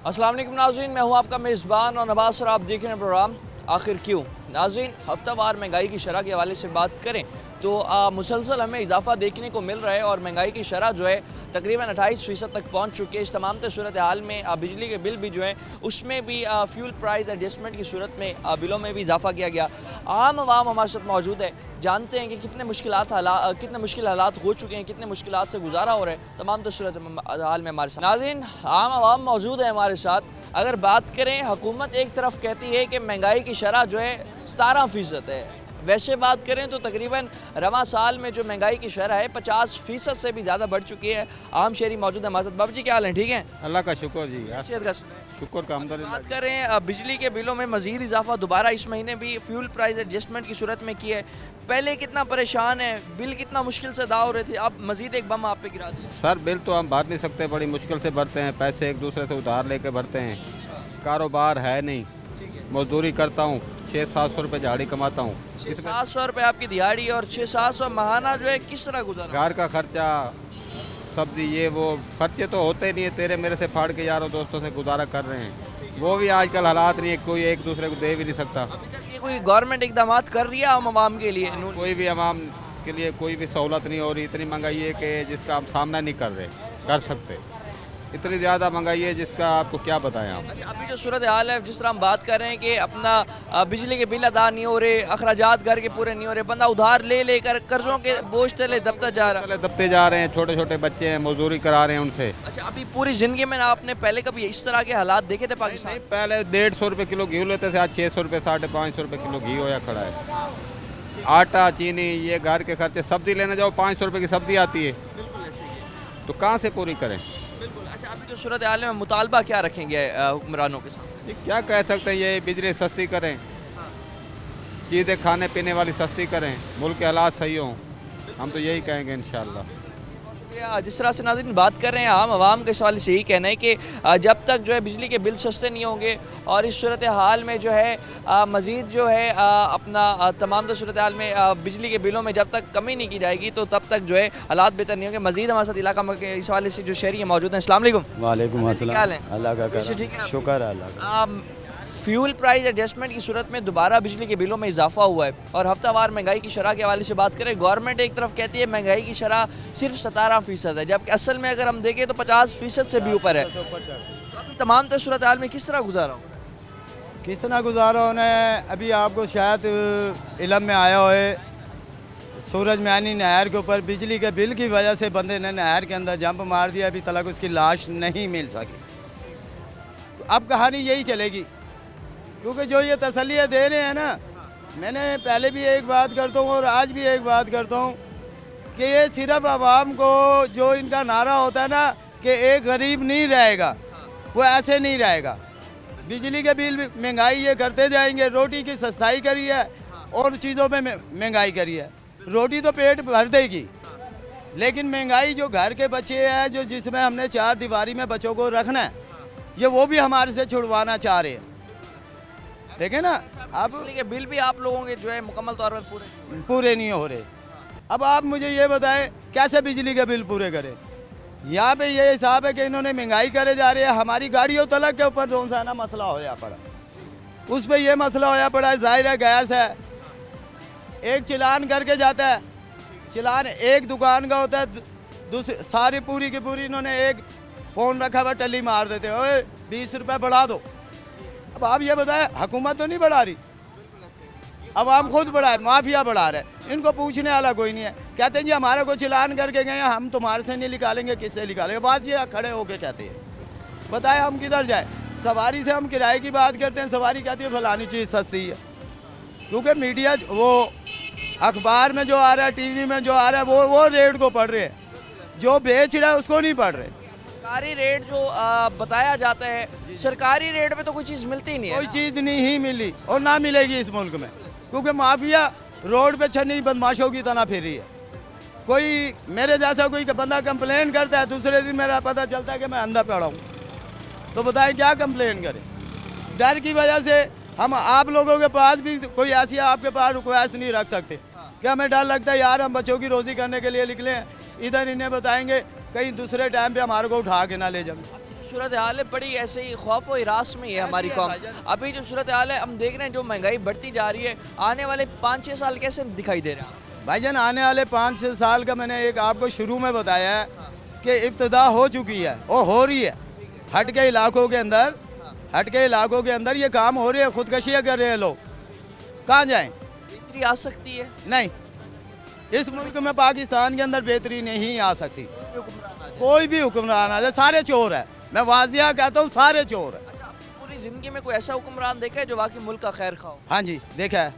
अस्सलाम वालेकुम नाज़रीन, मैं हूँ आपका मेज़बान और नवाज़ और आप देख रहे हैं प्रोग्राम आखिर क्यों। नाज़रीन, हफ्तावार महंगाई की शरह के हवाले से बात करें तो मुसलसल हमें इजाफा देखने को मिल रहा है और महंगाई की शरह जो है तकरीबन 28% तक पहुँच चुकी है। इस तमाम सूरत हाल में बिजली के बिल भी जो है उसमें भी फ्यूल प्राइस एडजस्टमेंट की सूरत में बिलों में भी इजाफा किया गया। आम आवाम हमारे साथ मौजूद है, जानते हैं कि कितने मुश्किल हालात हो चुके हैं, कितने मुश्किलात से गुजारा हो रहा है तमाम सूरत हाल में हमारे साथ। नाज़रीन, आम आवाम मौजूद है हमारे साथ। अगर बात करें, हुकूमत एक तरफ कहती है कि महंगाई की शरह जो है 17% है, वैसे बात करें तो तकरीबन रवां साल में जो महंगाई की शरह है 50% से भी ज़्यादा बढ़ चुकी है। आम शहरी मौजूद है हमारे साथ। बाबू जी, क्या हाल है? ठीक है, अल्लाह का शुक्र जी, सेहत का शुक्र का अल्हम्दुलिल्लाह। बात करें बिजली के बिलों में मजीद इजाफा दोबारा इस महीने भी फ्यूल प्राइस एडजस्टमेंट की सूरत में किया है। पहले कितना परेशान है, बिल कितना मुश्किल से अदा हो रहे थे, अब मजीद एक बम आप पे गिरा दिया। सर बिल तो हम भर नहीं सकते, बड़ी मुश्किल से भरते हैं, पैसे एक दूसरे से उधार लेके भरते हैं। कारोबार है नहीं, मजदूरी करता हूँ, 600-700 रुपये दिहाड़ी कमाता हूँ। 700 रुपये आपकी दिहाड़ी और 600-700 महाना जो है किस तरह गुजारा? घर का खर्चा, सब्जी, ये वो खर्चे तो होते नहीं है, तेरे मेरे से फाड़ के यारों दोस्तों से गुजारा कर रहे हैं। वो भी आजकल हालात नहीं है, कोई एक दूसरे को दे भी नहीं सकता। अभी तक ये कोई गवर्नमेंट इकदाम कर रही है आम आवाम के लिए? कोई भी अवाम के लिए कोई भी सहूलत नहीं हो रही। इतनी महंगाई है कि जिसका हम सामना नहीं कर सकते। इतनी ज़्यादा महंगाई है जिसका आपको क्या बताएं हम। अच्छा, अभी जो सूरत हाल है, जिस तरह हम बात कर रहे हैं कि अपना बिजली के बिल अदा नहीं हो रहे, अखराजात घर के पूरे नहीं हो रहे, बंदा उधार ले लेकर कर्जों के बोझ तले दबता जा रहा है। दबते जा रहे हैं, छोटे छोटे बच्चे हैं, मजदूरी करा रहे हैं उनसे। अच्छा, अभी पूरी ज़िंदगी में आपने पहले कभी इस तरह के हालात देखे थे पाकिस्तान? नहीं, पहले 150 रुपये किलो घी लेते थे, आज 600 रुपये 550 रुपये किलो घी होया खड़ा है। आटा, चीनी, ये घर के खर्चे, सब्जी लेने जाओ 500 रुपये की सब्जी आती है, तो कहाँ से पूरी करें? बिल्कुल। अच्छा, अभी जो सूरत हाल में मुतालबा क्या रखेंगे हुक्मरानों के सामने? क्या कह सकते हैं, ये बिजली सस्ती करें, चीज़ें खाने पीने वाली सस्ती करें, मुल्क के हालात सही हों, हम तो यही कहेंगे इंशाल्लाह। जिस तरह से नाज़रीन बात कर रहे हैं, आम आवाम के सवाल से यही कहना है कि जब तक जो है बिजली के बिल सस्ते नहीं होंगे और इस सूरत हाल में जो है मज़ीद जो है अपना तमाम सूरत हाल में बिजली के बिलों में जब तक कमी नहीं की जाएगी तो तब तक जो है हालात बेहतर नहीं होंगे। मज़ीद हमारे साथ इलाका के इस हवाले से जो शहरी मौजूद हैं। अस्सलाम वालेकुम। वालेकुम अस्सलाम। क्या हाल है? अल्लाह का ठीक है, शुक्र है अल्लाह का। फ्यूल प्राइस एडजस्टमेंट की सूरत में दोबारा बिजली के बिलों में इजाफा हुआ है और हफ्तावार महंगाई की शरह के हवाले से बात करें, गवर्नमेंट एक तरफ कहती है महंगाई की शरह सिर्फ 17% है, जबकि असल में अगर हम देखें तो 50% से भी ऊपर है। तमाम सूरत हाल में किस तरह गुजारा हो? किस तरह गुजारा होना है, अभी आपको शायद इलम में आया होए, सूरज मैनी नहर के ऊपर बिजली के बिल की वजह से बंदे ने नहर के अंदर जंप मार दिया, अभी तक उसकी लाश नहीं मिल सकी। अब कहानी यही चलेगी, क्योंकि जो ये तसल्लियाँ दे रहे हैं ना, मैंने पहले भी एक बात करता हूँ और आज भी एक बात करता हूँ कि ये सिर्फ आवाम को जो इनका नारा होता है ना कि एक गरीब नहीं रहेगा, वो ऐसे नहीं रहेगा। बिजली के बिल महंगाई ये करते जाएंगे, रोटी की सस्ताई करी है और चीज़ों में महंगाई करी है। रोटी तो पेट भर देगी, लेकिन महंगाई जो घर के बच्चे हैं, जो जिसमें हमने 4 दीवारी में बच्चों को रखना है, ये वो भी हमारे से छुड़वाना चाह रहे हैं। देखें ना, अब बिजली के बिल भी आप लोगों के जो है मुकम्मल तौर पर पूरे नहीं हो रहे। अब आप मुझे ये बताएं कैसे बिजली के बिल पूरे करें? यहाँ पे ये हिसाब है कि इन्होंने महंगाई करे जा रही है, हमारी गाड़ियों तलक के ऊपर जो सा ना मसला होया पड़ा, उस पर यह मसला होया पड़ा है। जाहिर है गैस है, एक चलान करके जाता है, चलान एक दुकान का होता है, दूसरी सारी पूरी की पूरी इन्होंने एक फ़ोन रखा हुआ टल्ली मार देते, ओए 20 रुपये बढ़ा दो। अब आप ये बताएं, हुकूमत तो नहीं बढ़ा रही, अवाम खुद बढ़ा है, माफिया बढ़ा रहा है, इनको पूछने वाला कोई नहीं है। कहते हैं जी हमारे को चलान करके गए, हम तुम्हारे से नहीं निकालेंगे, किससे निकालेंगे? बात ये खड़े होके कहते हैं, बताएं हम किधर जाए? सवारी से हम किराए की बात करते हैं, सवारी कहती है फलानी चीज़ सस्ती है, क्योंकि मीडिया वो अखबार में जो आ रहा है, टीवी में जो आ रहा है, वो रेट को पढ़ रहे हैं, जो बेच रहा है उसको नहीं पढ़ रहे। सरकारी रेट जो बताया जाता है, सरकारी रेट में तो कोई चीज़ मिलती ही नहीं है। कोई चीज़ नहीं ही मिली और ना मिलेगी इस मुल्क में, क्योंकि माफिया रोड पे छन्नी बदमाशों की तरह फिर रही है। कोई मेरे जैसा कोई बंदा कंप्लेन करता है, दूसरे दिन मेरा पता चलता है कि मैं अंधा पड़ा हूँ, तो बताएं क्या कंप्लेन करें? डर की वजह से हम आप लोगों के पास भी कोई ऐसी आपके पास रिक्वेस्ट नहीं रख सकते कि हमें डर लगता है यार हम बच्चों की रोज़ी करने के लिए निकले, इधर इन्हें बताएंगे कहीं दूसरे टाइम पे हमारे को उठा के ना ले जाए। सूरत हाल है बड़ी ऐसे ही खौफ और हिरास में ही है हमारी है कौम। भाईजान। अभी जो सूरत हाल है हम देख रहे हैं, जो महंगाई बढ़ती जा रही है, आने वाले 5-6 साल कैसे दिखाई दे रहे हैं? भाईजान आने वाले 5-6 साल का मैंने एक आपको शुरू में बताया है कि इब्तदा हो चुकी है और हो रही है। हट के इलाकों के अंदर ये काम हो रही है, खुदकशियाँ कर रहे हैं लोग। कहाँ जाएं? बेहतरी आ सकती है? नहीं, इस मुल्क में पाकिस्तान के अंदर बेहतरी नहीं आ सकती। कोई भी हुक्मरान आ जाए, सारे चोर है। मैं वाजिया कहता हूँ, सारे चोर है। अच्छा, पूरी जिंदगी में कोई ऐसा हुक्मरान देखा है जो वाकई मुल्क का खैर खाओ? हाँ जी, देखा है।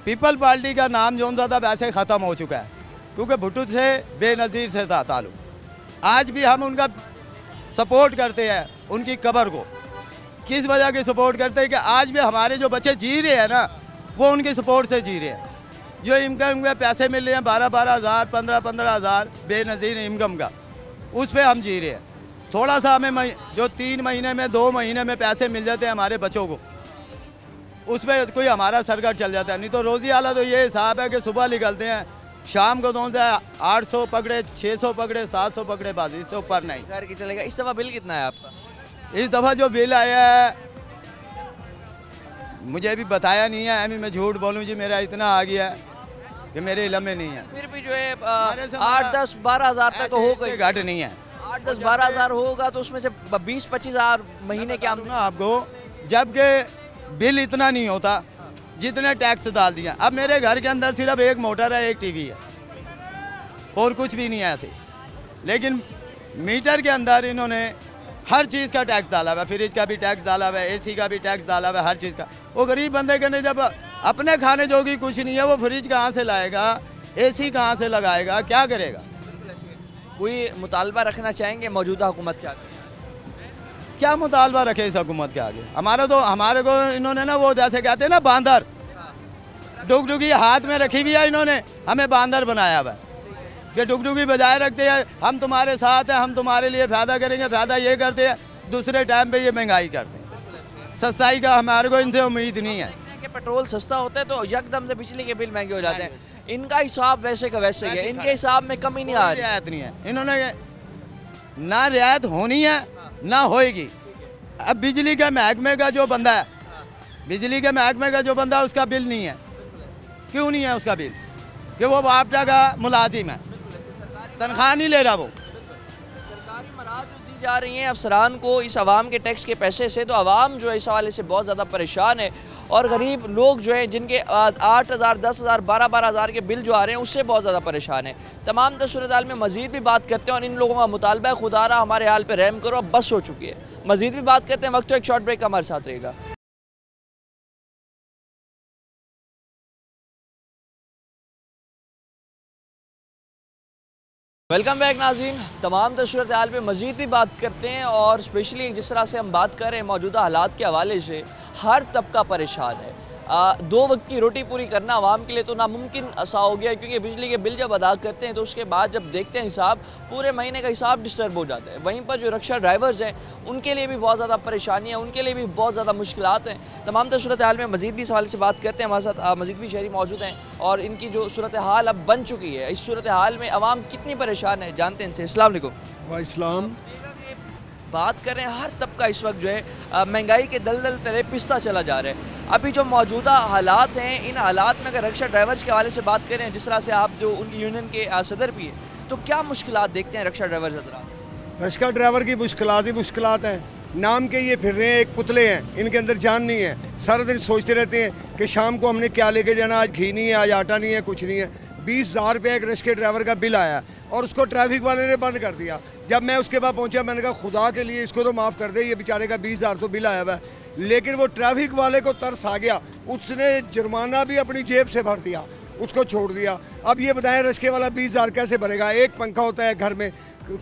पीपल पार्टी का नाम जो था वैसे ख़त्म हो चुका है, क्योंकि भुट्टो से बेनज़ीर से था ताल्लुक। आज भी हम उनका सपोर्ट करते हैं, उनकी कब्र को। किस वजह की सपोर्ट करते हैं कि आज भी हमारे जो बच्चे जी रहे हैं ना, वो उनकी सपोर्ट से जी रहे हैं। जो इनकम में पैसे मिल रहे हैं 12-12 हज़ार, 15-15 हज़ार बेनज़ीर इनकम का, उस पर हम जी रहे हैं। थोड़ा सा हमें जो 3 महीने में 2 महीने में पैसे मिल जाते हैं हमारे बच्चों को, उस पर कोई हमारा सरकार चल जाता है। नहीं तो रोज़ी वाला तो ये हिसाब है कि सुबह निकलते हैं, शाम को तो 800 पकड़े, 600 पकड़े, 700 पकड़े, बस इससे ऊपर नहीं। घर की चलेगा। इस दफ़ा बिल कितना है आपका? इस दफ़ा जो बिल आया है मुझे अभी बताया नहीं है, अभी मैं झूठ बोलूँ जी, मेरा इतना आ गया है कि मेरे इलम में नहीं है। फिर भी जो है हमारे से 8-10-12 हज़ार तक तो हो गई। घट नहीं है। 8-10-12 हज़ार होगा तो उसमें से 20-25 हज़ार महीने के आमदनी। ना आपको, जबकि बिल इतना नहीं होता जितने टैक्स डाल दिया। अब मेरे घर के अंदर सिर्फ एक मोटर है, एक टीवी है और कुछ भी नहीं है ऐसे। लेकिन मीटर के अंदर इन्होंने हर चीज़ का टैक्स डाला हुआ है, फ्रिज का भी टैक्स डाला हुआ है, एसी का भी टैक्स डाला हुआ है, हर चीज़ का। वो गरीब बंदे के ने जब अपने खाने जोगी कुछ नहीं है, वो फ्रिज कहाँ से लाएगा, एसी कहाँ से लगाएगा, क्या करेगा? कोई मुतालबा रखना चाहेंगे मौजूदा हुकूमत के आगे? क्या मुतालबा रखे इस हुकूमत के आगे? हमारे को इन्होंने ना, वो जैसे कहते हैं ना बांदर, डुगडुगी हाथ में रखी हुई है, इन्होंने हमें बांदर बनाया हुआ है कि डुगडुगी बजाय रखते हैं, हम तुम्हारे साथ हैं, हम तुम्हारे लिए फ़ायदा करेंगे, फ़ायदा ये करते हैं, दूसरे टाइम पे ये महंगाई करते हैं। सस्ताई का हमारे को इनसे उम्मीद नहीं है। कि पेट्रोल सस्ता होता है तो यकदम से बिजली के बिल महंगे हो जाते हैं। इनका हिसाब वैसे का वैसे ही है, इनके हिसाब में कमी नहीं आ रही। रियायत नहीं है, इन्होंने ना रियायत होनी है ना होएगी। अब बिजली के महकमे का जो बंदा है, बिजली के महकमे का जो बंदा है, उसका बिल नहीं है। क्यों नहीं है उसका बिल? कि वो बापटा का मुलाजिम है, तनख्वाह नहीं ले रहा वो। सरकारी मराहत जो दी जा रही हैं अफसरान को इस आवाम के टैक्स के पैसे से, तो आवाम जो है इस हवाले से बहुत ज़्यादा परेशान है। और गरीब लोग जो हैं जिनके 8,000, 10,000, 12-12 हज़ार के बिल जो आ रहे हैं, उससे बहुत ज़्यादा परेशान है। तमाम सूरत हाल में मज़ीद भी बात करते हैं और इन लोगों का मुतालबा है, खुदारा हमारे हाल पर रहम करो, अब बस हो चुकी है। मज़ीद भी बात करते हैं, वक्त तो एक शॉर्ट ब्रेक का हमारे साथ रहेगा। वेलकम बैक नाज़रीन। तमाम सूरत हाल पे मज़ीद भी बात करते हैं और स्पेशली जिस तरह से हम बात कर रहे हैं मौजूदा हालात के हवाले से, हर तबका परेशान है। 2 वक्त की रोटी पूरी करना आवाम के लिए तो नामुमकिन सा हो गया है, क्योंकि बिजली के बिल जब अदा करते हैं तो उसके बाद जब देखते हैं हिसाब, पूरे महीने का हिसाब डिस्टर्ब हो जाता है। वहीं पर जो रिक्शा ड्राइवर्स हैं उनके लिए भी बहुत ज़्यादा परेशानी है, उनके लिए भी बहुत ज़्यादा मुश्किलात हैं। तमाम सूरत हाल में मज़ीद भी इस हवाले से बात करते हैं। हमारे साथ मज़ीद भी शहरी मौजूद हैं और इनकी जो सूरत हाल अब बन चुकी है, इस सूरत हाल में आवाम कितनी परेशान है जानते हैं इनसे। अस्सलाम वालेकुम। वाइस्लाम। बात करें, हर तबका इस वक्त जो है महंगाई के दलदल तले पिसता चला जा रहा है। अभी जो मौजूदा हालात हैं, इन हालात में अगर रिक्शा ड्राइवर्स के हवाले से बात करें, जिस तरह से आप जो उनकी यूनियन के सदर भी हैं, तो क्या मुश्किलात देखते हैं रिक्शा ड्राइवर्स हज़रात? रिक्शा ड्राइवर की मुश्किलात ही मुश्किलात हैं। नाम के ये फिर रहे हैं, एक पुतले हैं, इनके अंदर जान नहीं है। सारा दिन सोचते रहते हैं कि शाम को हमने क्या लेके जाना, आज घी नहीं है, आज आटा नहीं है, कुछ नहीं है। 20,000 रुपये एक रिक्शा ड्राइवर का बिल आया और उसको ट्रैफिक वाले ने बंद कर दिया। जब मैं उसके बाद पहुंचा, मैंने कहा खुदा के लिए इसको तो माफ़ कर दे, ये बेचारे का 20,000 तो बिल आया हुआ है। लेकिन वो ट्रैफिक वाले को तरस आ गया, उसने जुर्माना भी अपनी जेब से भर दिया, उसको छोड़ दिया। अब ये बताएं रिक्शे वाला 20,000 कैसे भरेगा? एक पंखा होता है घर में,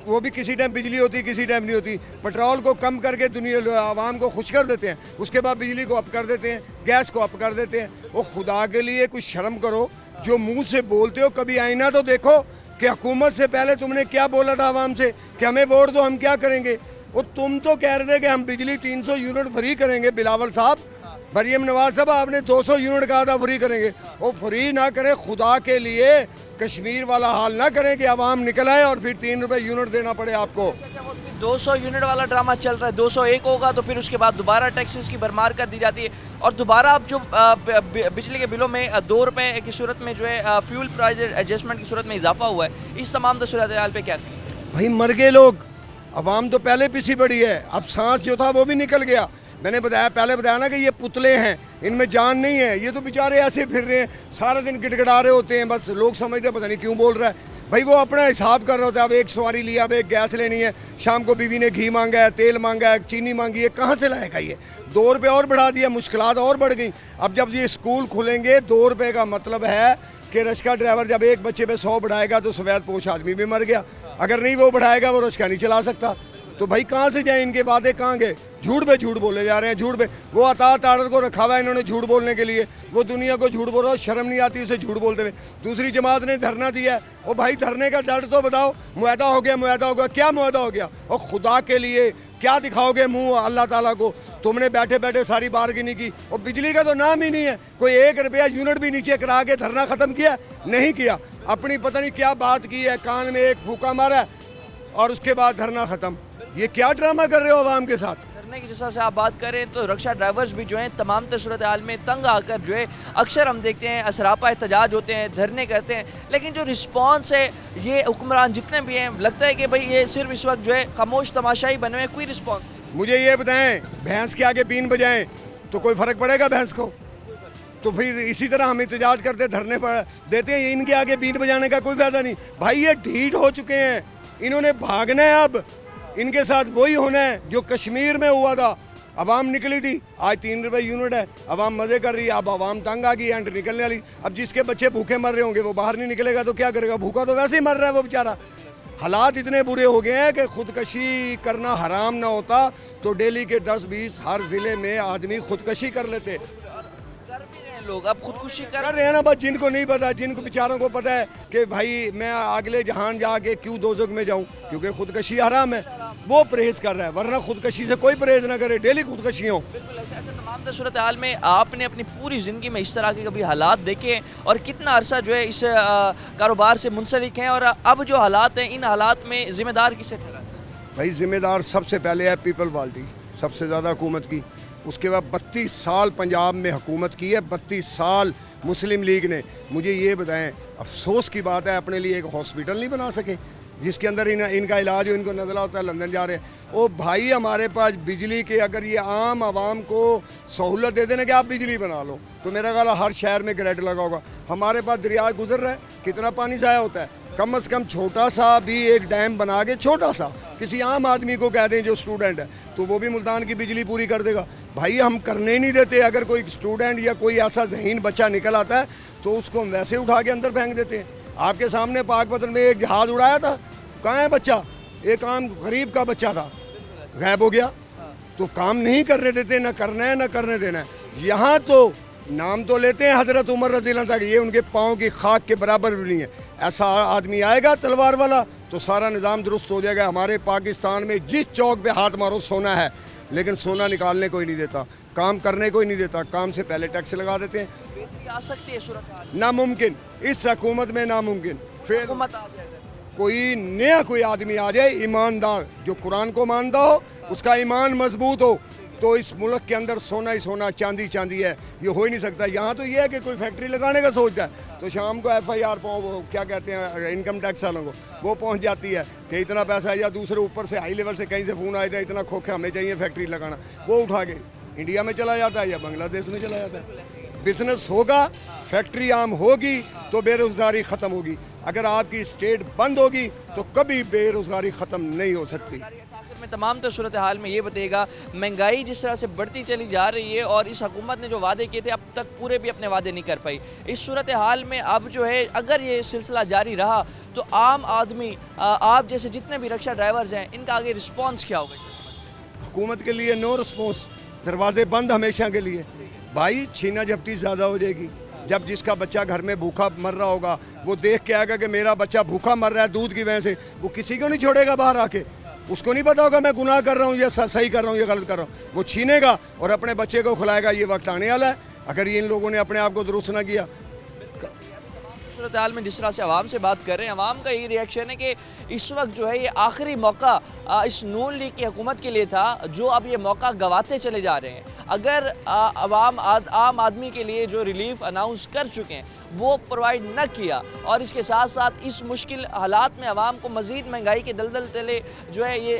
वो भी किसी टाइम बिजली होती, किसी टाइम नहीं होती। पेट्रोल को कम करके दुनिया आवाम को खुश कर देते हैं, उसके बाद बिजली को अप कर देते हैं, गैस को अप कर देते हैं। वो खुदा के लिए कुछ शर्म करो, जो मुंह से बोलते हो कभी आईना तो देखो कि हुकूमत से पहले तुमने क्या बोला था आवाम से कि हमें वोट दो, हम क्या करेंगे। वो तुम तो कह रहे थे कि हम बिजली 300 यूनिट फ्री करेंगे, बिलावल साहब, मरीम नवाज साहब आपने 200 यूनिट कहा था फ्री करेंगे, वो फ्री ना करें, खुदा के लिए कश्मीर वाला हाल ना करें कि आवाम निकल आए और फिर 3 रुपए यूनिट देना पड़े आपको। 200 यूनिट वाला ड्रामा चल रहा है, 201 होगा तो फिर उसके बाद दोबारा टैक्सेस की भरमार कर दी जाती है और दोबारा अब जो बिजली के बिलों में 2 रुपए की सूरत में जो है फ्यूल प्राइस एडजस्टमेंट की सूरत में इजाफा हुआ है। इस तमाम सूरत हाल पे क्या कहें? भाई मर गए लोग, आवाम तो पहले पिसी पड़ी है, अब सांस जो था वो भी निकल गया। मैंने पहले बताया ना कि ये पुतले हैं, इनमें जान नहीं है, ये तो बेचारे ऐसे फिर रहे हैं, सारा दिन गिड़गिड़ा रहे होते हैं, बस लोग समझते पता नहीं क्यों बोल रहा है। भाई वो अपना हिसाब कर रहे होता है, अब एक सवारी लिया, अब एक गैस लेनी है, शाम को बीवी ने घी मांगा है, तेल मांगा है, चीनी मांगी है, कहाँ से लाएगा ये? 2 रुपये और बढ़ा दिया, मुश्किलात और बढ़ गई। अब जब ये स्कूल खुलेंगे 2 रुपये का मतलब है कि रिक्शा ड्राइवर जब एक बच्चे पे 100 बढ़ाएगा तो सफ़ेद पोश आदमी भी मर गया। अगर नहीं वो बढ़ाएगा वो रिक्शा नहीं चला सकता। तो भाई कहाँ से जाए, इनके वादे कहाँ गए? झूठ पे झूठ बोले जा रहे हैं, झूठ पे। वो अतात आर्डर को रखा हुआ है इन्होंने झूठ बोलने के लिए, वो दुनिया को झूठ बोल रहा है, शर्म नहीं आती उसे झूठ बोलते हुए। दूसरी जमात ने धरना दिया है, ओ भाई धरने का दर्द तो बताओ, मुआहदा हो गया, मुआहदा हो गया, क्या मुआहदा हो गया? और खुदा के लिए क्या दिखाओगे मुंह अल्लाह ताला को? तुमने बैठे बैठे सारी बारगेनिंग की और बिजली का तो नाम ही नहीं है, कोई 1 रुपया यूनिट भी नीचे करा के धरना ख़त्म किया नहीं किया। अपनी पता नहीं क्या बात की है, कान में एक फूका मारा है और उसके बाद धरना ख़त्म। ये क्या ड्रामा कर रहे हो आवाम के साथ? धरने की जैसा से आप बात करें तो रिक्शा ड्राइवर्स भी जो हैं तमाम सूरत हाल में तंग आकर जो है अक्सर हम देखते हैं असरापा एहतजाज होते हैं, धरने करते हैं, लेकिन जो रिस्पॉन्स है ये हुक्मरान जितने भी हैं लगता है कि भाई ये सिर्फ इस वक्त जो है खामोश तमाशाई बने हुए, कोई रिस्पॉन्स नहीं। मुझे ये बताएं, भैंस के आगे बीन बजाएं तो कोई फ़र्क पड़ेगा भैंस को? तो फिर इसी तरह हम एहतजाज करते धरने पर देते हैं, इनके आगे बीन बजाने का कोई फ़ायदा नहीं। भाई ये ढीठ हो चुके हैं, इन्होंने भागना है, अब इनके साथ वही होना है जो कश्मीर में हुआ था। आवाम निकली थी, आज 3 रुपये यूनिट है, आवाम मज़े कर रही है, अब आवाम तंग आ गई, एंड निकलने वाली। अब जिसके बच्चे भूखे मर रहे होंगे वो बाहर नहीं निकलेगा तो क्या करेगा? भूखा तो वैसे ही मर रहा है वो बेचारा। हालात इतने बुरे हो गए हैं कि खुदकशी करना हराम ना होता तो डेली के 10-20 हर ज़िले में आदमी खुदकशी कर लेते। लोग अब खुदकुशी कर रहे हैं ना, बस जिनको नहीं पता, जिनको बेचारों को पता है कि भाई मैं अगले जहान जाके क्यों दोज़ख में जाऊं क्योंकि खुदकशी हराम है, वो परहेज़ कर रहा है, वरना खुदकशी से कोई परहेज़ ना करे, डेली खुदकशी हो। बिल्कुल ऐसे। अच्छा, तमाम सूरत हाल में आपने अपनी पूरी ज़िंदगी में इस तरह के कभी हालात देखे हैं और कितना अरसा जो है इस कारोबार से मुंसलिक हैं, और अब जो हालात हैं इन हालात में ज़िम्मेदार किसे ठहराते हैं? भाई ज़िम्मेदार सबसे पहले है पीपल पार्टी, सबसे ज़्यादा हुकूमत की। उसके बाद 32 साल पंजाब में हुकूमत की है, 32 साल मुस्लिम लीग ने। मुझे ये बताएं, अफसोस की बात है अपने लिए एक हॉस्पिटल नहीं बना सके जिसके अंदर इनका इलाज हो, इनको नज़ला होता है लंदन जा रहे हैं। ओ भाई हमारे पास बिजली के अगर ये आम आवाम को सहूलत दे देना कि आप बिजली बना लो तो मेरा ख्याल हर शहर में ग्रेड लगा होगा। हमारे पास दरिया गुजर रहा है, कितना पानी ज़ाया होता है, कम से कम छोटा सा भी एक डैम बना के छोटा सा किसी आम आदमी को कह दें जो स्टूडेंट है तो वो भी मुल्तान की बिजली पूरी कर देगा। भाई हम करने ही नहीं देते। अगर कोई स्टूडेंट या कोई ऐसा ज़हीन बच्चा निकल आता है तो उसको हम वैसे उठा के अंदर फेंक देते हैं। आपके सामने पाकपतन में एक जहाज़ उड़ाया था, कहाँ है बच्चा? एक आम गरीब का बच्चा था, गायब हो गया। तो काम नहीं करने देते, ना करना है ना करने देना है। यहाँ तो नाम तो लेते हैं हज़रत उमर रज़ी अल्लाह तक, ये उनके पाँव की खाक के बराबर भी नहीं है। ऐसा आदमी आएगा तलवार वाला तो सारा निज़ाम दुरुस्त हो जाएगा। हमारे पाकिस्तान में जिस चौक पे हाथ मारो सोना है, लेकिन सोना निकालने कोई नहीं देता, काम करने कोई नहीं देता, काम से पहले टैक्स लगा देते हैं। बेहतरी आ सकती है सूरत हाल? नामुमकिन, इस हुकूमत में नामुमकिन। फिर हुकूमत आ जाएगा, कोई नया कोई आदमी आ जाए ईमानदार, जो कुरान को मानता हो, उसका ईमान मजबूत हो, तो इस मुल्क के अंदर सोना ही सोना, चांदी चांदी है। ये हो ही नहीं सकता। यहाँ तो ये है कि कोई फैक्ट्री लगाने का सोचता है तो शाम को FIR वो क्या कहते हैं इनकम टैक्स वालों को वो पहुँच जाती है कि इतना पैसा है, या दूसरे ऊपर से हाई लेवल से कहीं से फ़ोन आया था इतना खोखे हमें चाहिए फैक्ट्री लगाना, वो उठा के इंडिया में चला जाता है या बांग्लादेश में चला जाता है। बिजनेस होगा, फैक्ट्री आम होगी तो बेरोज़गारी ख़त्म होगी। अगर आपकी स्टेट बंद होगी तो कभी बेरोज़गारी ख़त्म नहीं हो सकती। में तमाम तो सूरत हाल में ये बताइएगा, महंगाई जिस तरह से बढ़ती चली जा रही है और इस हुकूमत ने जो वादे किए थे अब तक पूरे भी अपने वादे नहीं कर पाई। इस सूरत हाल में अब जो है अगर ये सिलसिला जारी रहा तो आम आदमी, आप जैसे जितने भी रिक्शा ड्राइवर्स हैं, इनका आगे रिस्पॉन्स क्या होगा? हुकूमत के लिए नो रिस्पॉन्स, दरवाजे बंद हमेशा के लिए। भाई छीना झपटी ज़्यादा हो जाएगी। जब जिसका बच्चा घर में भूखा मर रहा होगा वो देख के आएगा कि मेरा बच्चा भूखा मर रहा है दूध की वजह से, वो किसी को नहीं छोड़ेगा बाहर आके। उसको नहीं पता होगा मैं गुनाह कर रहा हूँ या सही कर रहा हूँ या गलत कर रहा हूँ। वो छीनेगा और अपने बच्चे को खिलाएगा। ये वक्त आने वाला है अगर ये इन लोगों ने अपने आप को दुरुस्त ना किया। सूरत हाल में जिस तरह से आवाम से बात कर रहे हैं, आवाम का यही रिएक्शन है कि इस वक्त जो है ये आखिरी मौका इस नून लीग की हुकूमत के लिए था, जो अब ये मौका गंवाते चले जा रहे हैं। अगर आम आदमी के लिए जो रिलीफ अनाउंस कर चुके हैं वो प्रोवाइड न किया और इसके साथ साथ इस मुश्किल हालात में आवाम को मज़ीद महंगाई के दलदल तले जो है ये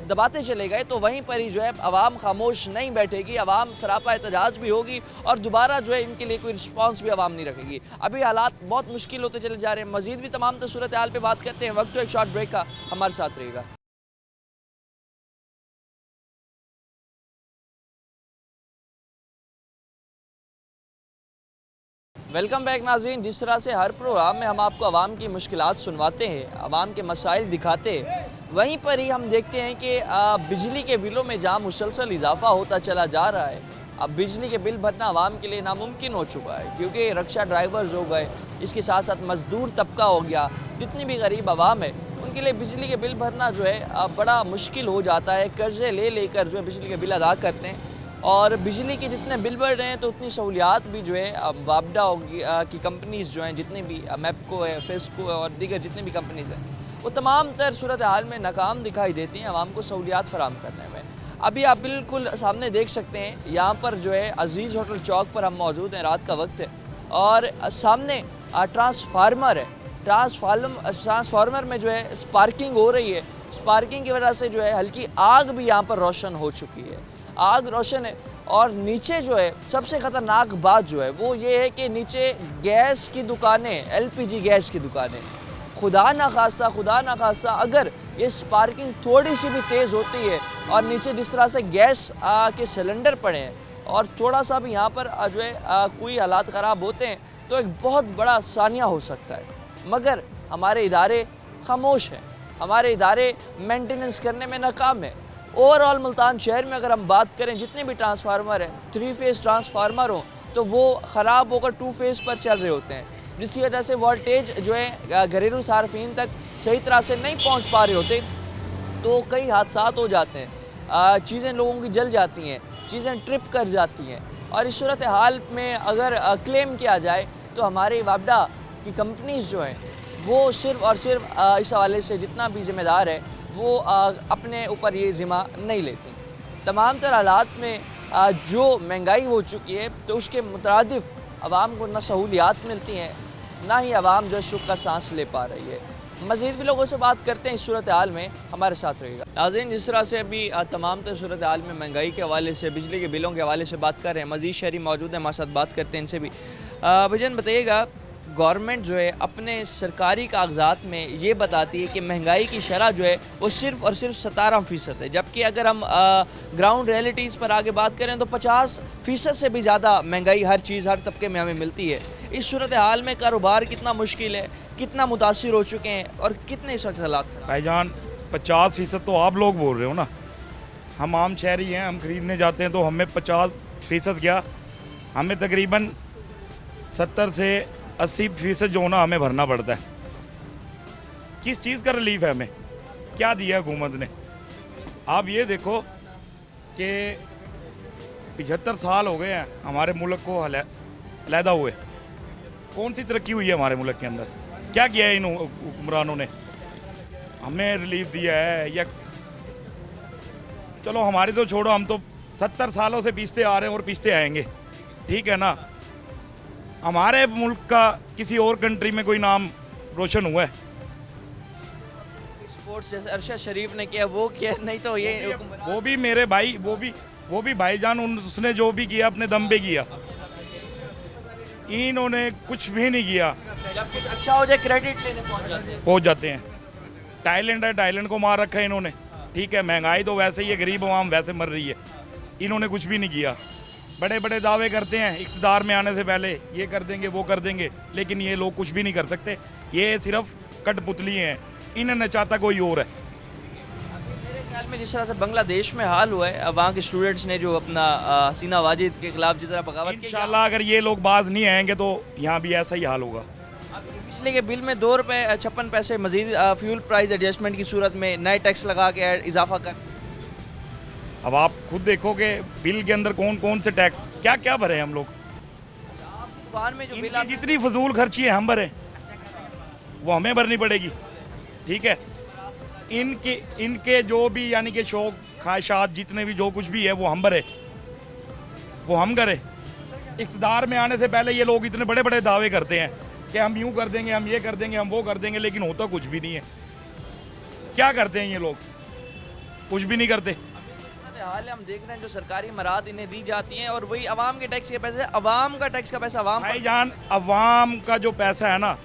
दबाते चले गए, तो वहीं पर ही जो है आवाम खामोश नहीं बैठेगी, आवाम सरापा एहतजाज भी होगी और दोबारा जो है इनके लिए कोई रिस्पॉन्स भी आवाम नहीं रखेगी। अभी हालात बहुत मुश्किल होते चले जा रहे हैं। मज़ीद भी तमाम सूरत हाल पर बात करते हैं। वक्त तो एक शॉर्ट ब्रेक का, हमारे साथ रहेगा। वेलकम बैक नाज़रीन। जिस तरह से हर प्रोग्राम में हम आपको आवाम की मुश्किलात सुनवाते हैं, आवाम के मसाइल दिखाते हैं, वहीं पर ही हम देखते हैं कि बिजली के बिलों में जहाँ मुसलसल इजाफा होता चला जा रहा है, अब बिजली के बिल भरना आवाम के लिए नामुमकिन हो चुका है, क्योंकि रिक्शा ड्राइवर्स हो गए, इसके साथ साथ मज़दूर तबका हो गया, जितनी भी गरीब आवाम है उनके लिए बिजली के बिल भरना जो है बड़ा मुश्किल हो जाता है। कर्ज़े ले लेकर जो है बिजली के बिल अदा करते हैं और बिजली के जितने बिल बढ़ रहे हैं तो उतनी सहूलियात भी जो है वापडा होगी की कंपनीज़ जो हैं, जितने भी मैपको है, फेस्को है और दीगर जितनी भी कंपनीज़ हैं, वो तमाम तर सूरत हाल में नाकाम दिखाई देती हैं आवाम को सहूलियात फराम करने में। अभी आप बिल्कुल सामने देख सकते हैं, यहाँ पर जो है अजीज़ होटल चौक पर हम मौजूद हैं, रात का वक्त है और सामने ट्रांसफार्मर है। ट्रांसफार्मर में जो है स्पार्किंग हो रही है, स्पार्किंग की वजह से जो है हल्की आग भी यहाँ पर रोशन हो चुकी है। आग रोशन है और नीचे जो है सबसे ख़तरनाक बात जो है वो ये है कि नीचे गैस की दुकानें, एलपीजी गैस की दुकानें, खुदा ना खास्ता अगर ये स्पार्किंग थोड़ी सी भी तेज़ होती है और नीचे जिस तरह से गैस के सिलेंडर पड़े हैं और थोड़ा सा भी यहाँ पर जो है कोई हालात ख़राब होते हैं तो एक बहुत बड़ा सानिया हो सकता है। मगर हमारे इदारे खामोश हैं, हमारे इदारे मेंटेनेंस करने में नाकाम है। ओवरऑल मुल्तान शहर में अगर हम बात करें, जितने भी ट्रांसफार्मर हैं, 3 फेज़ ट्रांसफार्मर हों तो वो ख़राब होकर 2 फेज़ पर चल रहे होते हैं, जिसकी वजह से वोल्टेज जो है घरेलू सार्फिन तक सही तरह से नहीं पहुंच पा रहे होते, तो कई हादसात हो जाते हैं, चीज़ें लोगों की जल जाती हैं, चीज़ें ट्रिप कर जाती हैं। और इस सूरत हाल में अगर क्लेम किया जाए तो हमारे वापडा की कंपनीज़ जो हैं वो सिर्फ़ और सिर्फ इस हवाले से जितना भी ज़िम्मेदार है वो अपने ऊपर ये ज़िम्मा नहीं लेती। तमाम तर हालात में जो महंगाई हो चुकी है तो उसके मुतरादिफ आवाम को न सहूलियात मिलती हैं, ना ही आवाम जो सुख का सांस ले पा रही है। मज़ीद भी लोगों से बात करते हैं इस सूरत हाल में, हमारे साथ रहेगा। नाज़रीन, जिस तरह से अभी तमाम तर सूरत हाल में महंगाई के हवाले से, बिजली के बिलों के हवाले से बात कर रहे हैं, मज़ीद शहरी मौजूद हैं, हमारे साथ बात करते हैं इनसे भी। भजन बताइएगा, गवर्नमेंट जो है अपने सरकारी कागजात में ये बताती है कि महंगाई की शरह जो है वो सिर्फ़ और सिर्फ 17% है, जबकि अगर हम ग्राउंड रियलिटीज़ पर आगे बात करें तो 50% से भी ज़्यादा महंगाई हर चीज़, हर तबके में हमें मिलती है। इस सूरत हाल में कारोबार कितना मुश्किल है, कितना मुतासिर हो चुके हैं और कितने इस वक्त हालात खराब? भाईजान 50% तो आप लोग बोल रहे हो ना, हम आम शहरी हैं, हम ख़रीदने जाते हैं तो हमें 50% क्या, हमें तकरीबन 70 से 80% जो ना हमें भरना पड़ता है। किस चीज़ का रिलीफ है, हमें क्या दिया हुकूमत ने? आप ये देखो कि 75 साल हो गए हैं हमारे मुल्क को अलहदा हुए, कौन सी तरक्की हुई है हमारे मुल्क के अंदर? क्या किया है इन हुक्मरानों ने? हमें रिलीफ दिया है या चलो हमारे तो छोड़ो, हम तो 70 सालों से पीसते आ रहे हैं और पीसते आएंगे, ठीक है ना। हमारे मुल्क का किसी और कंट्री में कोई नाम रोशन हुआ है? स्पोर्ट्स जैसे अरशद शरीफ ने किया वो किया, नहीं तो ये वो भी मेरे भाई, वो भी भाईजान, उसने जो भी किया अपने दम पे किया, इन्होंने कुछ भी नहीं किया। जब कुछ अच्छा हो जाए क्रेडिट लेने पहुंच जाते हैं। थाईलैंड है, थाईलैंड को मार रखा है इन्होंने, ठीक है। महंगाई तो वैसे ही है, गरीब आवाम वैसे मर रही है, इन्होंने कुछ भी नहीं किया। बड़े बड़े दावे करते हैं इक़्तिदार में आने से पहले, ये कर देंगे वो कर देंगे, लेकिन ये लोग कुछ भी नहीं कर सकते, ये सिर्फ कठपुतली हैं, इन्हें चाहता कोई और है। मेरे ख्याल में जिस तरह से बांग्लादेश में हाल हुआ है, वहाँ के स्टूडेंट्स ने जो अपना हसीना वाजिद के खिलाफ जिस तरह बगावत की, इंशाल्लाह अगर ये लोग बाज नहीं आएंगे तो यहाँ भी ऐसा ही हाल होगा। बिजली के बिल में ₹2.56 मजीद फ्यूल प्राइस एडजस्टमेंट की सूरत में नए टैक्स लगा के इजाफा कर। अब आप खुद देखोगे बिल के अंदर कौन कौन से टैक्स क्या क्या भरे हम लोग। दुकान में जो बिल इनकी आता है जितनी फजूल खर्ची है हम भरे, वो हमें भरनी पड़ेगी। ठीक है, इनके जो भी यानी कि शौक ख्वाहिशात जितने भी जो कुछ भी है वो हम भरे, वो हम करें। इक़्तिदार में आने से पहले ये लोग इतने बड़े बड़े दावे करते हैं कि हम यूँ कर देंगे, हम ये कर देंगे, हम वो कर देंगे, लेकिन होता कुछ भी नहीं है। क्या करते हैं ये लोग? कुछ भी नहीं करते। हाल है, हम देख रहे हैं जो सरकारी मराद इन्हें दी जाती हैं और वही अवाम के टैक्स के पैसे, अवाम का टैक्स का पैसा अवाम पर। भाईजान, अवाम का जो पैसा है ना,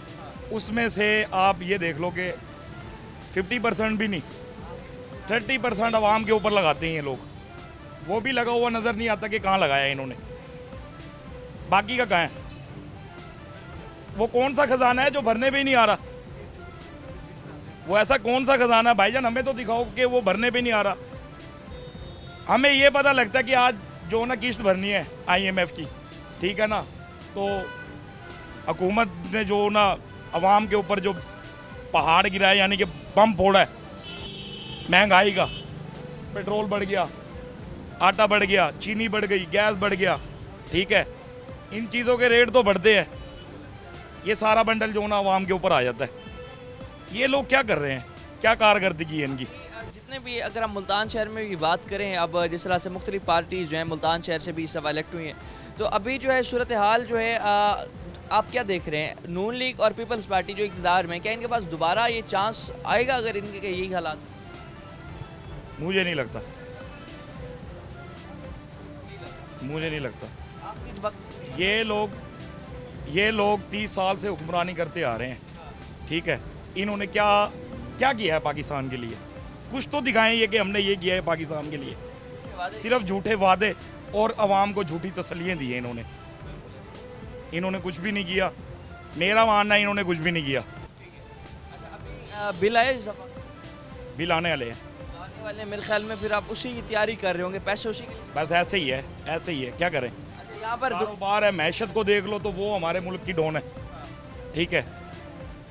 उसमें से आप ये देख लो कि 50% भी नहीं, 30% अवाम के ऊपर लगाते हैं ये लोग। वो भी लगा हुआ नज़र नहीं आता कि कहाँ लगाया है इन्होंने, बाकी का कहाँ है? वो कौन सा खजाना है जो भरने पे ही नहीं आ रहा? वो ऐसा कौन सा खजाना है भाईजान, हमें तो दिखाओ कि वो भरने पे नहीं आ रहा। हमें ये पता लगता है कि आज जो ना किस्त भरनी है IMF की, ठीक है ना, तो हुकूमत ने जो ना अवाम के ऊपर जो पहाड़ गिराया, यानी कि बम फोड़ा है महंगाई का, पेट्रोल बढ़ गया, आटा बढ़ गया, चीनी बढ़ गई, गैस बढ़ गया, ठीक है, इन चीज़ों के रेट तो बढ़ते हैं, ये सारा बंडल जो ना अवाम के ऊपर आ जाता है। ये लोग क्या कर रहे हैं? क्या कारकर्दगी है इनकी? जितने भी, अगर हम मुल्तान शहर में भी बात करें, अब जिस तरह से मुख्तलिफ पार्टीज़ जो हैं मुल्तान शहर से भी इस दफ़ा इलेक्ट हुई हैं, तो अभी जो है सूरत हाल जो है आप क्या देख रहे हैं? नून लीग और पीपल्स पार्टी जो इक़्तिदार में, क्या इनके पास दोबारा ये चांस आएगा अगर इनके यही हालात? मुझे नहीं लगता, मुझे नहीं लगता। आखिरी वक्त ये लोग 30 साल से हुक्मरानी करते आ रहे हैं, ठीक है, इन्होंने क्या क्या किया है पाकिस्तान के लिए? कुछ तो दिखाएं ये कि हमने ये किया है पाकिस्तान के लिए। सिर्फ झूठे वादे और आवाम को झूठी तसल्लियाँ दी हैं इन्होंने कुछ भी नहीं किया। मेरा मानना है इन्होंने कुछ भी नहीं किया। बिल आए इस दफ़ा? बिल आने वाले हैं, आने वाले, मेरे ख्याल में फिर आप उसी की तैयारी कर रहे होंगे, पैसे उसी के लिए। बस ऐसे ही है, ऐसे ही है, क्या करें? अच्छा, यहाँ पर कारोबार है, मैशत को देख लो तो वो हमारे मुल्क की डोन है, ठीक है।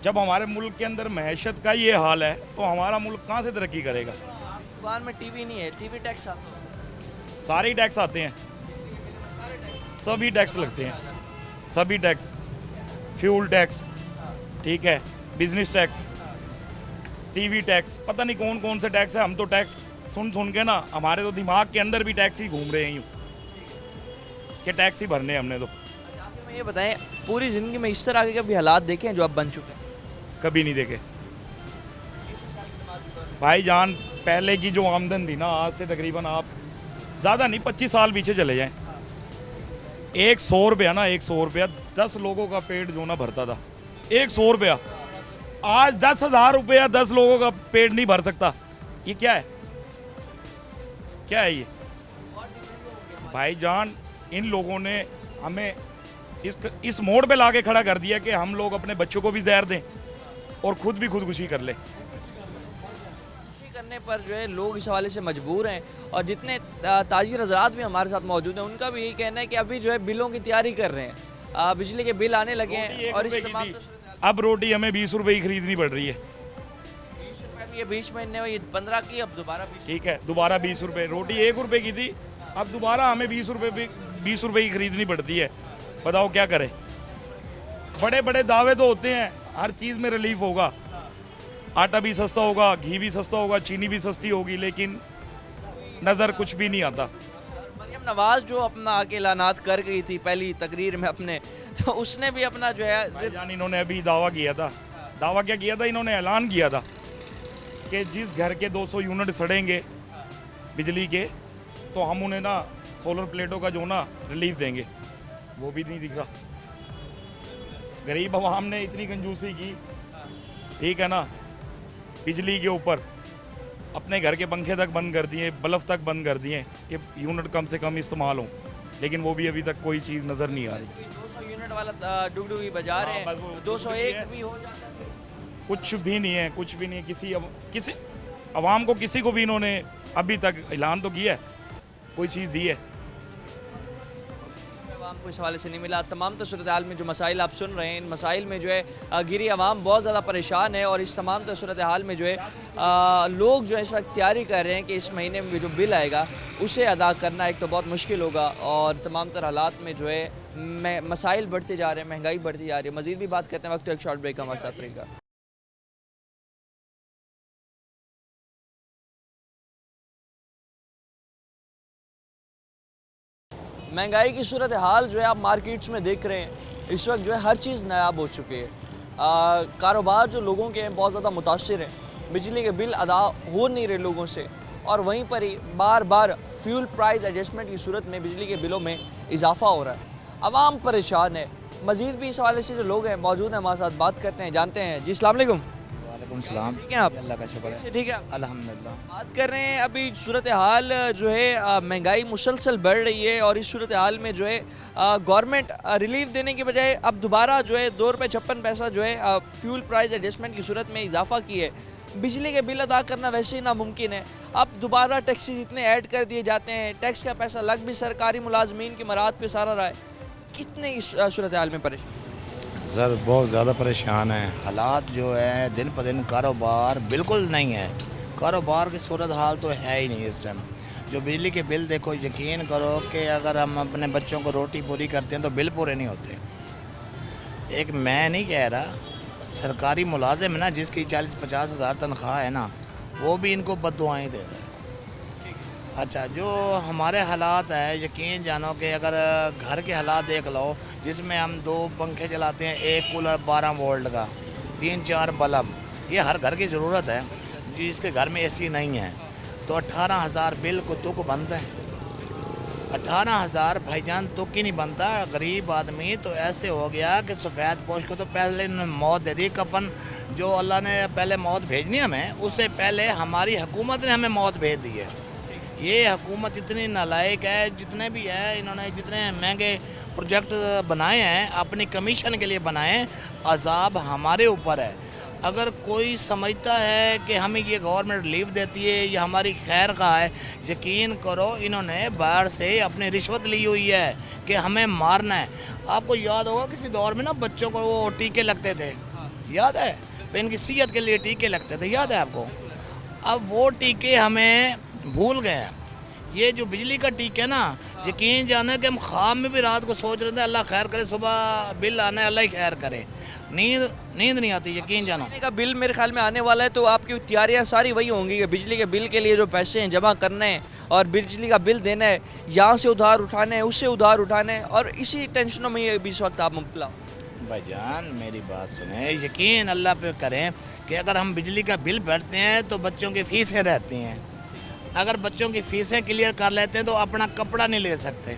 जब हमारे मुल्क के अंदर मैशत का ये हाल है तो हमारा मुल्क कहाँ से तरक्की करेगा? दुकान में टीवी नहीं है, टीवी टैक्स आता है, सारे ही टैक्स आते हैं, सभी टैक्स लगते हैं, सभी टैक्स, फ्यूल टैक्स, ठीक है, बिजनेस टैक्स, टीवी टैक्स, पता नहीं कौन कौन से टैक्स है। हम तो टैक्स सुन के ना हमारे तो दिमाग के अंदर भी टैक्स ही घूम रहे हैं यूँ कि टैक्स ही भरने हैं हमने तो। आखिर में ये बताएं, पूरी ज़िंदगी में इस तरह के कभी हालात देखे हैं जो अब बन चुके हैं? कभी नहीं देखे भाईजान। पहले की जो आमदन थी ना, आज से तकरीबन आप ज़्यादा नहीं 25 साल पीछे चले जाएं, 100 रुपया ना, 100 रुपया 10 लोगों का पेट जो ना भरता था। 100 रुपया आज 10,000 रुपया 10 लोगों का पेट नहीं भर सकता। ये क्या है? क्या है ये भाईजान? इन लोगों ने हमें इस मोड़ पे लाके खड़ा कर दिया कि हम लोग अपने बच्चों को भी जहर दें और खुद भी खुदकुशी कर ले। खुदकुशी करने पर जो है लोग इस हवाले से मजबूर हैं, और जितने ताजिर हजरात भी हमारे साथ मौजूद हैं उनका भी यही कहना है कि अभी जो है बिलों की तैयारी कर रहे हैं, बिजली के बिल आने लगे हैं और इस तमाम अब रोटी हमें 20 रुपए की खरीदनी पड़ रही है। 20 रुपए, ये 20 महीने में ये 15 की, अब दोबारा 20। ठीक है, दोबारा 20 रुपए। रोटी 1 रुपए की थी, अब दोबारा हमें 20 रुपए की खरीदनी पड़ती है। बताओ क्या करें? बड़े बड़े दावे तो होते हैं, हर चीज़ में रिलीफ होगा, आटा भी सस्ता होगा, घी भी सस्ता होगा, चीनी भी सस्ती होगी, लेकिन नज़र कुछ भी नहीं आता। मरियम नवाज जो अपना आके ऐलानात कर गई थी पहली तकरीर में अपने, तो उसने भी अपना जो है भाईजान इन्होंने अभी दावा किया था। दावा क्या किया था? इन्होंने ऐलान किया था कि जिस घर के 200 यूनिट सड़ेंगे बिजली के, तो हम उन्हें ना सोलर प्लेटों का जो ना रिलीफ देंगे। वो भी नहीं दिख रहा। गरीब आवाम ने इतनी कंजूसी की, ठीक है ना, बिजली के ऊपर अपने घर के पंखे तक बंद कर दिए, बल्ब तक बंद कर दिए कि यूनिट कम से कम इस्तेमाल हो, लेकिन वो भी अभी तक कोई चीज़ नज़र नहीं आ रही। 200 यूनिट वाला डुगडुगी बजा रहे हाँ, बस वो हैं, 201 भी हो जाता है। कुछ भी नहीं है, कुछ भी नहीं है। किसी आवाम को, किसी को भी इन्होंने अभी तक ऐलान तो किया है, कोई चीज़ दी है? आवाम को इस हवाले से नहीं मिला। तमाम तो सूरत हाल में जो मसाइल आप सुन रहे हैं, इन मसाइल में जो है गिरी आवाम बहुत ज़्यादा परेशान है। और इस तमाम तो सूरत हाल में जो है लोग जो है इस वक्त तैयारी कर रहे हैं कि इस महीने में जो बिल आएगा उसे अदा करना एक तो बहुत मुश्किल होगा। और तमाम तर हालात में जो है मसाइल बढ़ते जा रहे हैं, महंगाई बढ़ती जा रही है। मज़ीद भी बात करते हैं वक्त तो एक शॉर्ट ब्रेक हमारे साथ रहेगा। महंगाई की सूरत हाल जो है आप मार्केट्स में देख रहे हैं, इस वक्त जो है हर चीज़ नायाब हो चुकी है। कारोबार जो लोगों के हैं बहुत ज़्यादा मुतासिर हैं, बिजली के बिल अदा हो नहीं रहे लोगों से। और वहीं पर ही बार बार फ्यूल प्राइस एडजस्टमेंट की सूरत में बिजली के बिलों में इजाफा हो रहा है, आवाम परेशान है। मज़ीद भी इस हवाले से जो लोग हैं मौजूद हैं हमारे साथ, बात करते हैं, जानते हैं। जी अस्सलाम वालेकुम। वालेकुम सलाम। ठीक है आप? अल्लाह का शुक्र है, ठीक है, अल्हम्दुलिल्लाह। बात कर रहे हैं अभी सूरत हाल जो है महंगाई मुसलसल बढ़ रही है। और इस सूरत हाल में जो है गवर्नमेंट रिलीफ देने के बजाय अब दोबारा जो है ₹2.56 जो है फ्यूल प्राइस एडजस्टमेंट की सूरत में इजाफा की है। बिजली के बिल अदा करना वैसे ही नामुमकिन है, अब दोबारा टैक्सेस इतने ऐड कर दिए जाते हैं, टैक्स का पैसा लग भी सरकारी मुलाजमीन की मराद पे सारा रहा है। कितने इस सूरत हाल में परेशान? सर बहुत ज़्यादा परेशान है। हालात जो है दिन पर दिन, कारोबार बिल्कुल नहीं है। कारोबार की सूरत हाल तो है ही नहीं इस टाइम। जो बिजली के बिल देखो, यकीन करो कि अगर हम अपने बच्चों को रोटी पूरी करते हैं तो बिल पूरे नहीं होते। एक मैं नहीं कह रहा, सरकारी मुलाजिम है ना, जिसकी 40-50 हज़ार तनख्वाह है ना, वो भी इनको बद्दुआएं दे रहे हैं। अच्छा, जो हमारे हालात हैं, यकीन जानो कि अगर घर के हालात देख लो, जिसमें हम 2 पंखे चलाते हैं, 1 कूलर 12 वोल्ट का, 3-4 बल्ब, ये हर घर की ज़रूरत है। जिसके घर में एसी नहीं है तो 18,000 बिल को तुक बनता है। 18,000 भाईजान तुक ही नहीं बनता। गरीब आदमी तो ऐसे हो गया कि सफ़ेद पोश को तो पहले इन्होंने मौत दे दी। कफन जो अल्लाह ने पहले मौत भेजनी हमें, उससे पहले हमारी हुकूमत ने हमें मौत भेज दी है। ये हुकूमत इतनी नालायक है, जितने भी है इन्होंने जितने महंगे प्रोजेक्ट बनाए हैं अपनी कमीशन के लिए बनाए, अजाब हमारे ऊपर है। अगर कोई समझता है कि हमें ये गवर्नमेंट रिलीफ देती है, ये हमारी खैर का है, यकीन करो इन्होंने बाहर से अपनी रिश्वत ली हुई है कि हमें मारना है। आपको याद होगा किसी दौर में ना बच्चों को वो टीके लगते थे, याद है? तो इनकी सेहत के लिए टीके लगते थे, याद है आपको? अब वो टीके हमें भूल गए हैं। ये जो बिजली का टीका है ना, यकीन जाना कि हम ख्वाब में भी रात को सोच रहे थे अल्लाह खैर करे, सुबह बिल आना है अल्लाह ही खैर करे। नींद नहीं आती, यकीन जानो। का बिल मेरे ख्याल में आने वाला है, तो आपकी तैयारियां सारी वही होंगी कि बिजली के बिल के लिए जो पैसे हैं जमा करने हैं और बिजली का बिल देना है, यहाँ से उधार उठाना है, उससे उधार उठाना है, और इसी टेंशनों में ये इस वक्त आप मुब्तला हो। भाईजान मेरी बात सुने, यकीन अल्लाह पे करें कि अगर हम बिजली का बिल भरते हैं तो बच्चों की फ़ीसें रहती हैं। अगर बच्चों की फ़ीसें क्लियर कर लेते हैं तो अपना कपड़ा नहीं ले सकते।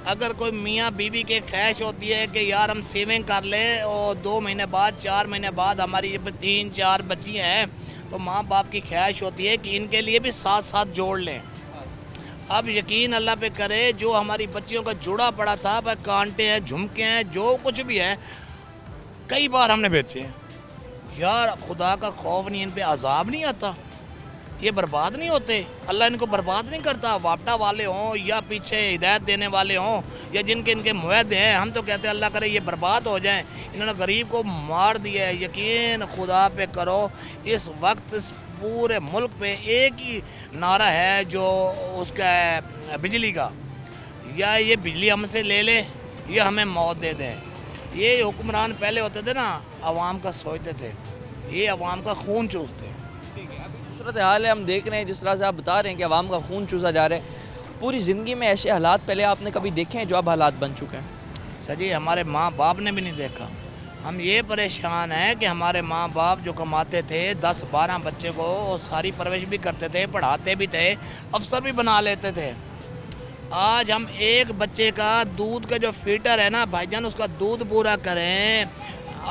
अगर कोई मियाँ बीवी के ख्वाहिश होती है कि यार हम सेविंग कर लें और 2 महीने बाद 4 महीने बाद हमारी 3-4 बच्ची हैं, तो माँ बाप की ख्वाहिश होती है कि इनके लिए भी साथ साथ जोड़ लें। अब यकीन अल्लाह पे करे, जो हमारी बच्चियों का जुड़ा पड़ा था, भाई कांटे हैं, झुमके हैं, जो कुछ भी है, कई बार हमने बेचे हैं। यार खुदा का खौफ नहीं, इन पे अजाब नहीं आता? ये बर्बाद नहीं होते? अल्लाह इनको बर्बाद नहीं करता? वापटा वाले हों या पीछे हिदायत देने वाले हों या जिनके इनके मुआहदे हैं, हम तो कहते हैं अल्लाह करे ये बर्बाद हो जाएं। इन्होंने गरीब को मार दिया है। यकीन खुदा पे करो, इस वक्त इस पूरे मुल्क पे एक ही नारा है जो उसका है बिजली का, या ये बिजली हमसे ले ले या हमें मौत दे दें। ये हुक्मरान पहले होते थे ना, आवाम का सोचते थे, ये आवाम का खून चूसते हैं। सूरत हाल है, हम देख रहे हैं जिस तरह से आप बता रहे हैं कि आवाम का खून चूसा जा रहा है। पूरी ज़िंदगी में ऐसे हालात पहले आपने कभी देखे हैं जो अब हालात बन चुके हैं? सर जी, हमारे माँ बाप ने भी नहीं देखा। हम ये परेशान हैं कि हमारे माँ बाप जो कमाते थे 10-12 बच्चे को, सारी परवरिश भी करते थे, पढ़ाते भी थे, अफसर भी बना लेते थे। आज हम एक बच्चे का दूध का जो फीटर है ना भाईजान, उसका दूध पूरा करें,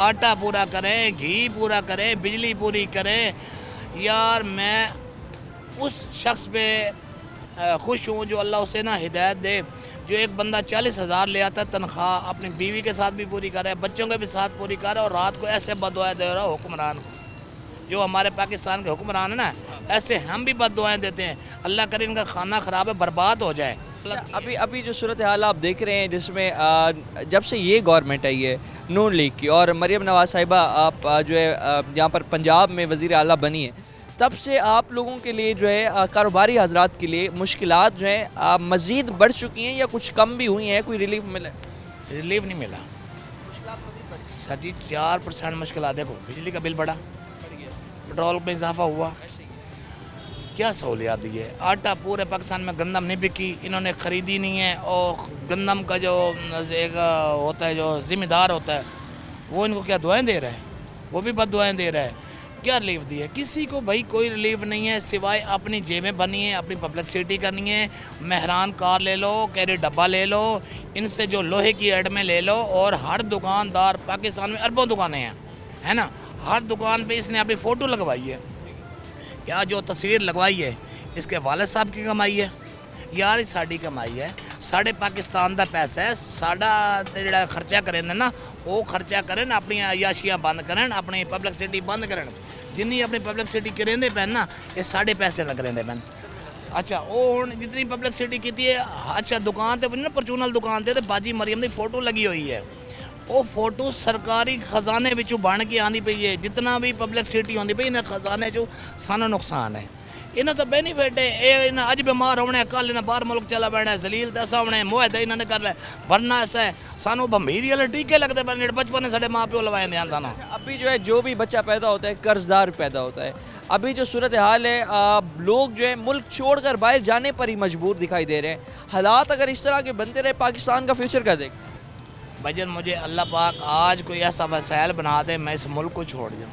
आटा पूरा करें, घी पूरा करें, बिजली पूरी करें। यार मैं उस शख्स पे खुश हूँ जो अल्लाह उसे ना हिदायत दे, जो एक बंदा 40,000 ले आता है तनख्वाह, अपनी बीवी के साथ भी पूरी कर रहा है, बच्चों के भी साथ पूरी कर रहा है, और रात को ऐसे बददुआएं दे रहा है हुक्मरान को। जो हमारे पाकिस्तान के हुक्मरान है ना, ऐसे हम भी बददुआएं देते हैं। अल्लाह करे इनका खाना ख़राब है, बर्बाद हो जाए, गलत अभी अभी जो सूरत हाल आप देख रहे हैं जिसमें जब से ये गवर्नमेंट आई है नून लीग की और मरीम नवाज साहिबा आप जो है यहाँ पर पंजाब में वज़ीर आला बनी है, तब से आप लोगों के लिए जो है कारोबारी हजरात के लिए मुश्किलात जो है मज़ीद बढ़ चुकी हैं या कुछ कम भी हुई हैं, कोई रिलीफ मिला है? रिलीफ नहीं मिला सर जी। 4% मुश्किल, देखो बिजली का बिल बढ़ा, पेट्रोल में इजाफा हुआ, क्या सहूलियात दी है। आटा पूरे पाकिस्तान में गंदम नहीं बिकी, इन्होंने ख़रीदी नहीं है, और गंदम का जो एक होता है जो ज़िम्मेदार होता है वो इनको क्या दुआएं दे रहा है, वो भी बद दुआएं दे रहा है। क्या रिलीफ दी है किसी को भाई? कोई रिलीफ नहीं है सिवाय अपनी जेबें बनी है, अपनी पब्लिसिटी करनी है। मेहरान कार ले लो, कैरी डब्बा ले लो, इनसे जो लोहे की एडमें ले लो, और हर दुकानदार पाकिस्तान में अरबों दुकानें हैं, है ना, हर दुकान पे इसने अपनी फ़ोटो लगवाई है। या जो तस्वीर लगवाई है इसके वालिद साहब की कमाई है यार, साड़ी कमाई है, साढ़े पाकिस्तान का पैसा है, साड़ा जो खर्चा करें ना वो खर्चा करें, अपनी अयाशियाँ बंद करें, अपनी पब्लिसिटी बंद करें। जिन्नी अपनी पब्लिसिटी करेंदे पैन ना ये साढ़े पैसे लग रहे पैन। अच्छा वो हुण जितनी पब्लिसिटी की है, अच्छा दुकान ते ना परचूनल दुकान ते बाजी मरियम की फोटो लगी हुई है, वो फोटो सरकारी खजाने विचों बन के आनी पई है। जितना भी पब्लिसिटी आती पई इन्हें खजाने चो सानू नुकसान है, इन्हें तो बेनीफिट है। ये इन्हें अज बीमार होने, कल इन्हें बाहर मुल्क चला पैना है, जलील ऐसा होना है, मुआहदा इन्होंने कर रहा है, वरना ऐसा है सानू भंभीरी वाले टीके लगते पैने, बचपन में साढ़े माँ प्यो लवाए ध्यान सानू। अभी जो है जो भी बच्चा पैदा होता है कर्जदार पैदा होता है। अभी जो सूरत हाल है लोग जो है मुल्क छोड़कर बाहर जाने पर ही मजबूर दिखाई दे रहे हैं। हालात अगर इस तरह के बनते रहे पाकिस्तान का फ्यूचर क्या देख? भजन मुझे अल्लाह पाक आज कोई ऐसा वसाइल बना दे मैं इस मुल्क को छोड़ जाऊँ,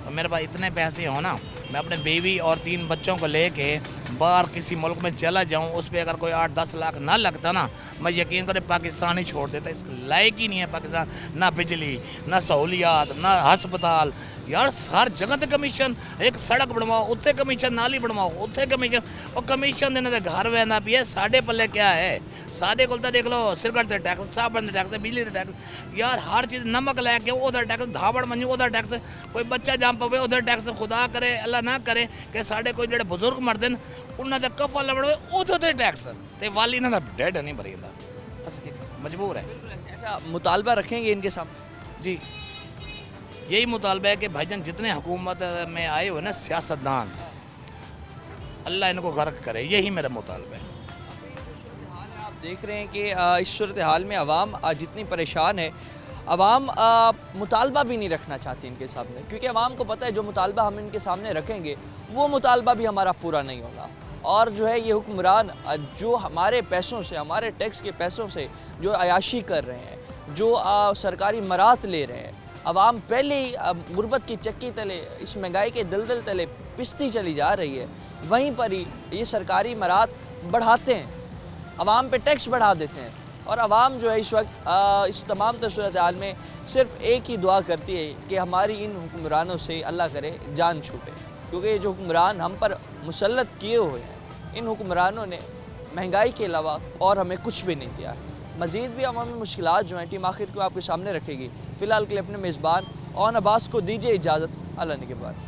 और मेरे पास इतने पैसे हो ना, मैं अपने बीवी और 3 बच्चों को लेके बाहर किसी मुल्क में चला जाऊं, उस पर अगर कोई 8-10 लाख ना लगता ना, मैं यकीन करें पाकिस्तान ही छोड़ देता। इस लायक ही नहीं है पाकिस्तान, ना बिजली, ना सहूलियात, ना हस्पताल। यार हर जगह ते कमीशन, एक सड़क बनवाओ उत्थे कमीशन, नाली बनवाओ उत्थे कमीशन, और कमीशन देने ते घर वहना भी है। साढ़े पल्ले क्या है, साढ़े को देख लो सिरकट से टैक्स, साबन टैक्स, बिजली से टैक्स, यार हर चीज़ नमक लैके उधर टैक्स, धावड़ मंजू उधर टैक्स, कोई बच्चा जम पवे उधर टैक्स। खुदा करे अल्लाह ना करे कि साढ़े कोई जो बुजुर्ग मरते हैं उन्होंने कफा लवड़ उधर टैक्स, तो वाली इन्होंने डेड नहीं भरी, मजबूर है। ऐसा मुतालबा रखेंगे इनके सामने? जी यही मुतालबा है कि भाईजान जितने हुकूमत में आए हुए ना सियासतदान, अल्लाह इनको गर्क करे, यही मेरा मुतालबा है। आप देख रहे हैं कि इस सूरत हाल में आवाम जितनी परेशान है, आवाम मुतालबा भी नहीं रखना चाहती इनके सामने, क्योंकि आवाम को पता है जो मुतालबा हम इनके सामने रखेंगे वो मुतालबा भी हमारा पूरा नहीं होगा। और जो है ये हुक्मरान जो हमारे पैसों से, हमारे टैक्स के पैसों से जो अयाशी कर रहे हैं, जो सरकारी मरात ले रहे हैं, आवाम पहले ही गुर्बत की चक्की तले, इस महंगाई के दलदल तले पिसती चली जा रही है, वहीं पर ही ये सरकारी मरात बढ़ाते हैं, आवाम पे टैक्स बढ़ा देते हैं। और आवाम जो है इस वक्त इस तमाम सूरत हाल में सिर्फ एक ही दुआ करती है कि हमारी इन हुक्मरानों से अल्लाह करे जान छूटे, क्योंकि ये जो हुक्मरान हम पर मुसल्लत किए हुए हैं, इन हुक्मरानों ने महंगाई के अलावा और हमें कुछ भी नहीं दिया है। मज़ीद भी अवामी मुश्किलात जो हैं टीम आखिर को आपके सामने रखेगी। फ़िलहाल के लिए अपने मेज़बान और अब्बास को दीजिए इजाज़त। अल्लाह निगहबान।